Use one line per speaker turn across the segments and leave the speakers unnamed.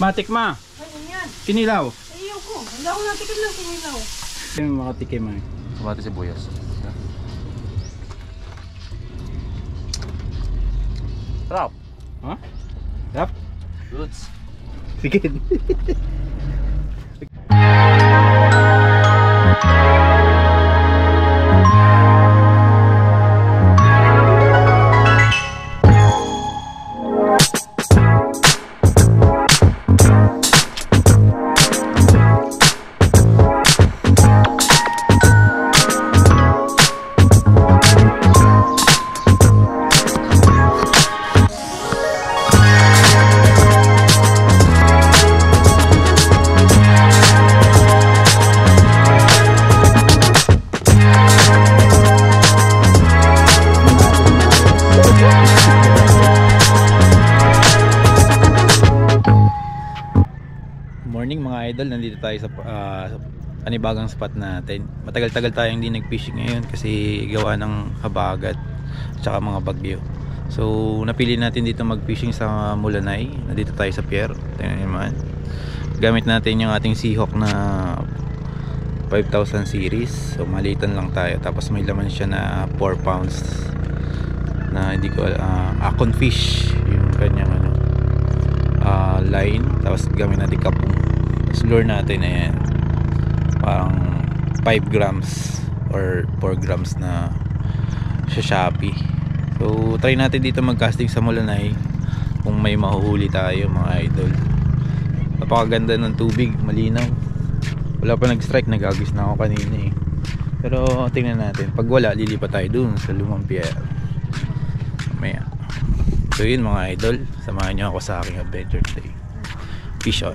Matik ma.
Ano yan?
Kinilaw.
Ayaw ko. Hindi ako natikim ng kinilaw.
Yung makatikim ay.
Kamati sibuyas. Sarap.
Ha? Yap.
Goods.
Sige. Morning mga idol, nandito tayo sa panibagang spot natin. Matagal-tagal tayong hindi nag-fishing ngayon kasi gawa ng habagat tsaka mga bagyo. So napili natin dito mag-fishing sa Mulanay. Nandito tayo sa pier. Tingnan niyo naman. Gamit natin yung ating Seahawk na 5000 series. So malitan lang tayo. Tapos may laman siya na 4 pounds na hindi ko akon fish yung kanyang line. Tapos gamit natin kapong. Tapos lure natin ayan, parang 5 grams or 4 grams na sa Shopee. So try natin dito mag-casting sa Mulanay kung may mahuhuli tayo mga idol. Napakaganda ng tubig, malinaw. Wala pa nag-strike, nag-agis na ako kanina eh. Pero tingnan natin, pag wala lilipat tayo dun sa lumang pier mamaya. So yun mga idol, samahan nyo ako sa aking adventure today. Fish on.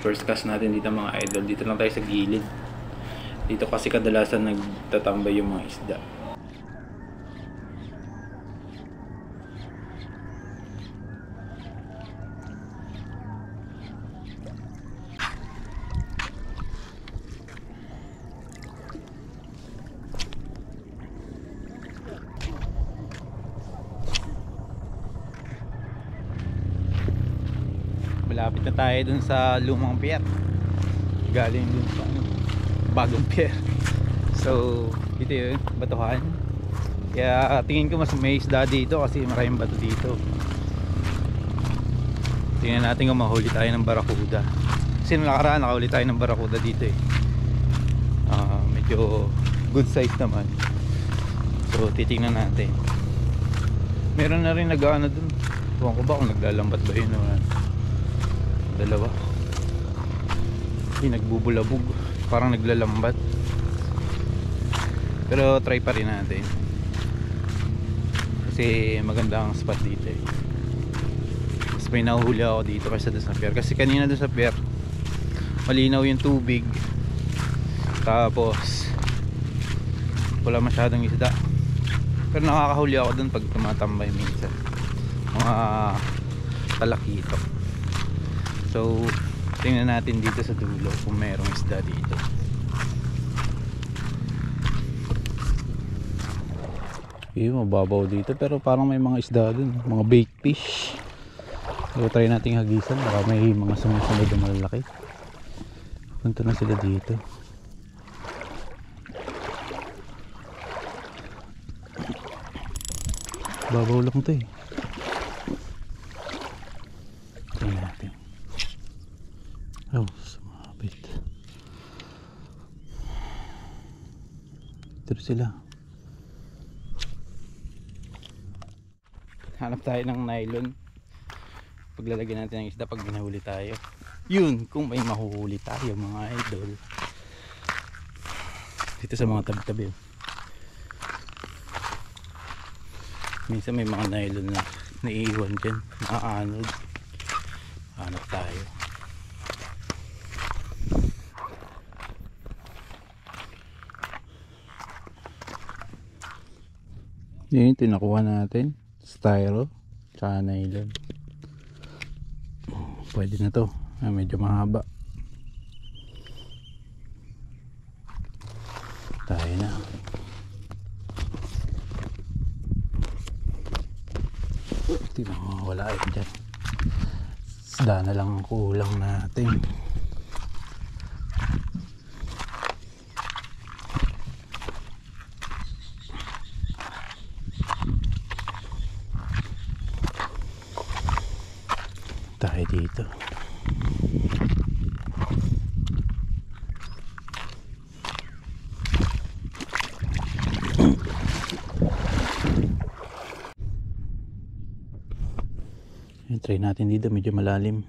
First cast natin dito mga idol. Dito lang tayo sa gilid. Dito kasi kadalasan nagtatambay yung mga isda. Malapit na tayo dun sa lumang pier. Galing dun sa bagong pier. So dito yun, batuhan. Kaya tingin ko mas may isda dito kasi maraming bato dito. Tingnan natin kung mahuli tayo ng barakuda. Kasi nung nakaraan nakahuli tayo ng barakuda dito eh. Medyo good size naman. So titingnan natin. Meron na rin nag-ano dun. Tuwan ko ba kung naglalambat ba yun o dalawa. Hindi, nagbubulabog. Parang naglalambat. Pero try pa rin natin. Kasi maganda ang spot dito eh. Mas may nahuhuli ako dito kasi doon sa pier. Kasi kanina doon sa pier malinaw yung tubig. Tapos wala masyadong isda. Pero nakakahuli ako doon pag tumatambay minsan. Mga talakito. So tingnan natin dito sa dulo kung merong isda dito. Mababaw dito pero parang may mga isda dun, mga bait fish. So try nating hagisan, baka may mga sumusunod na malalaki. Punta na sila dito. Babaw lang to eh. Tingnan natin. Oh, sumabit. Ito sila. Hanap tayo ng nylon. Paglalagyan natin ng isda pag binahuli tayo. Yun, kung may mahuhuli tayo mga idol. Dito sa mga tabi-tabi. Minsan may mga nylon na naiiwan dyan. Naaanod. Hanap tayo. Yun, tinakuha natin. Styro. Tsaka nylon. Pwede na to. Medyo mahaba. Tayo na. Di ba wala yun dyan. Isda na lang ang kulang natin. Tayo dito. Try natin dito, medyo malalim.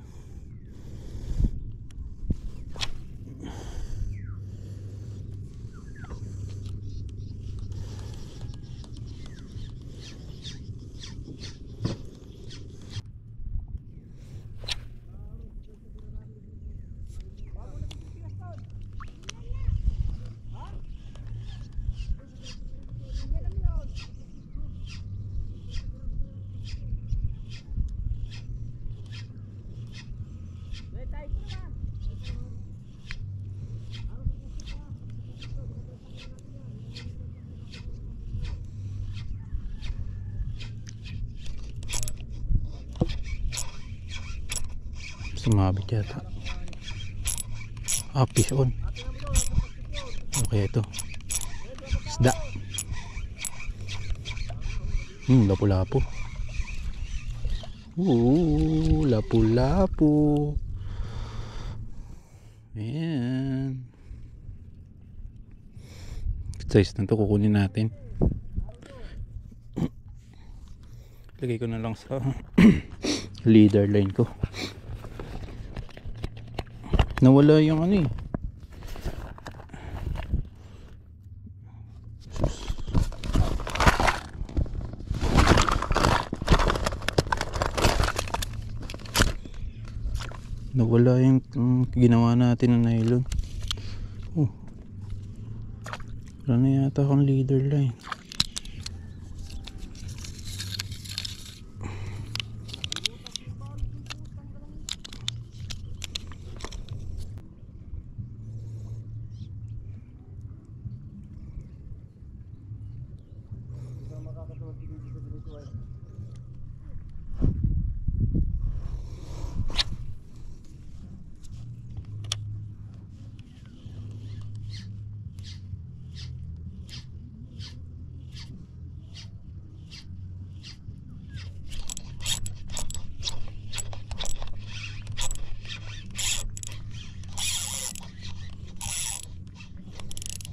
Sumabit yata. Fish on. Okay, ito isda. Lapu-lapu. Lapu-lapu. Ayan. Size na ito kukunin natin. Lagay ko na lang sa leader line ko. Nawala yung ano eh. Nawala yung ginawa natin ng nylon. Wala na yata akong leader line.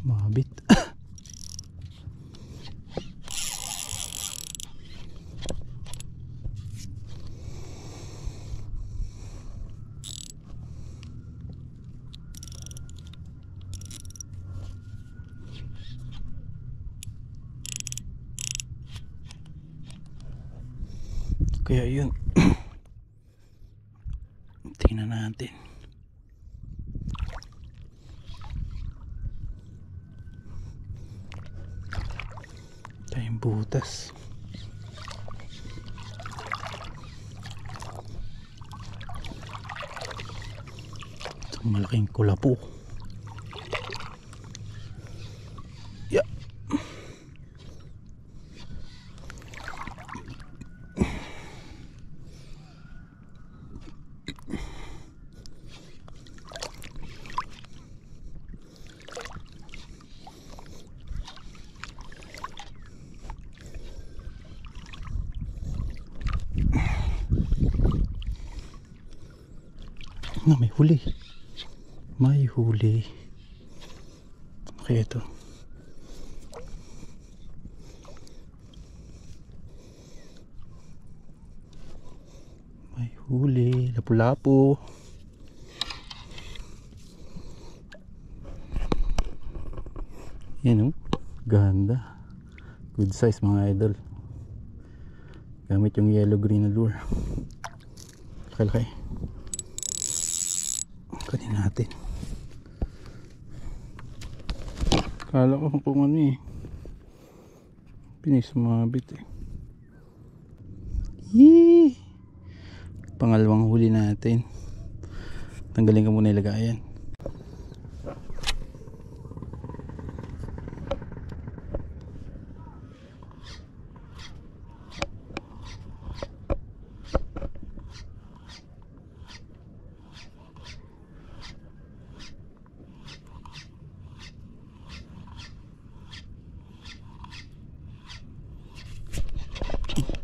Mabit. Kaya yun. Tingnan natin. Tayong butas. Itong malaking kulapo. Yeah. May huli. May huli. Okay, ito. May huli. Lapu-lapu. Yan, oh. Ganda. Good size, mga idol. Gamit yung yellow green na lure. Laki-laki. Kunin natin. Kala ko kung ano eh. Pinisumabit eh. Yee! Pangalawang huli natin. Tanggalin ko muna yung lagayan.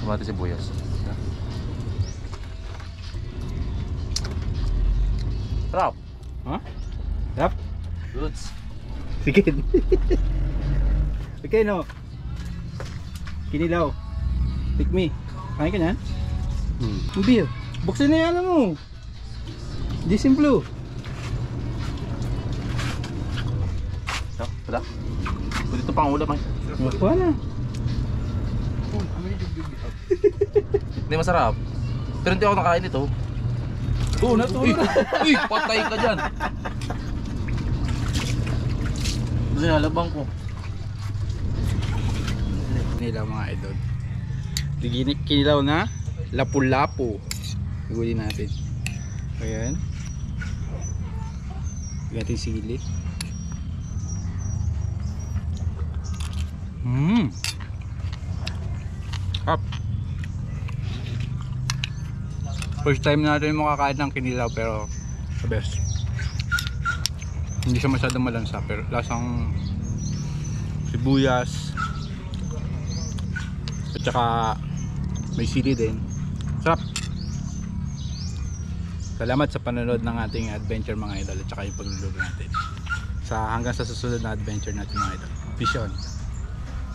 Kamatis sibuyas. Sarap.
Ha? Yap.
Goods.
Sige. Okay, no. Kinilaw. Take me. Kain ka na? Ang beer. Buksan na yan mo. Di simple.
Ito, pwede ito pang ulam ay.
Makuha na.
Hindi masarap. Pero hindi ako nakain ito.
Oo, natuloy na.
Uy, patay ka dyan. Zinalabang ko.
Kinilaw mga idol. Kinilaw na lapu-lapu. Higulin natin. Ayan. Higulin natin sili. Up. First time natin makakain ng kinilaw pero the best. Hindi siya masyadong malansa pero lasang sibuyas at saka may sili din. Sarap. Salamat sa panonood ng ating adventure mga idol at saka yung pagluluto natin. Hanggang sa susunod na adventure natin mga idol. Vision.